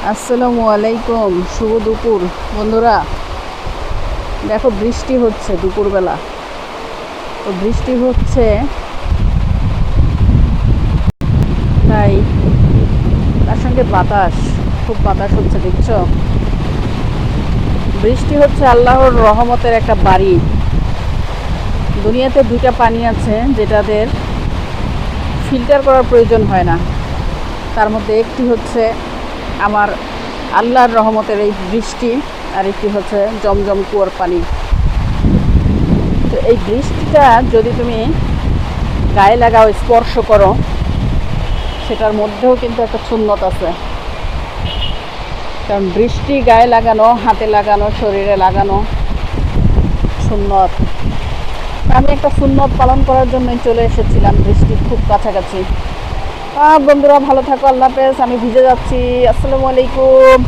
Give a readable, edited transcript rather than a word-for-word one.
আসসালামু আলাইকুম, শুভ দুপুর বন্ধুরা। দেখো বৃষ্টি হচ্ছে দুপুরবেলা, তো বৃষ্টি হচ্ছে তাই তার সঙ্গে বাতাস, খুব বাতাস হচ্ছে দেখছো। বৃষ্টি হচ্ছে আল্লাহর রহমতের একটা বাড়ি। দুনিয়াতে দুইটা পানি আছে যেটাদের ফিল্টার করার প্রয়োজন হয় না, তার মধ্যে একটি হচ্ছে আমার আল্লাহর রহমতের এই বৃষ্টি, আর একটি হচ্ছে জমজম কুয়ার পানি। তো এই বৃষ্টিটা যদি তুমি গায়ে লাগাও, স্পর্শ করো, সেটার মধ্যেও কিন্তু একটা সুন্নত আছে। কারণ বৃষ্টি গায়ে লাগানো, হাতে লাগানো, শরীরে লাগানো সুন্নত। আমি একটা সুন্নত পালন করার জন্যই চলে এসেছিলাম বৃষ্টির খুব কাছাকাছি। বন্ধুরা ভালো থাকো, আল্লাহ হাফেজ। আমি ভিজে যাচ্ছি। আসসালামু আলাইকুম।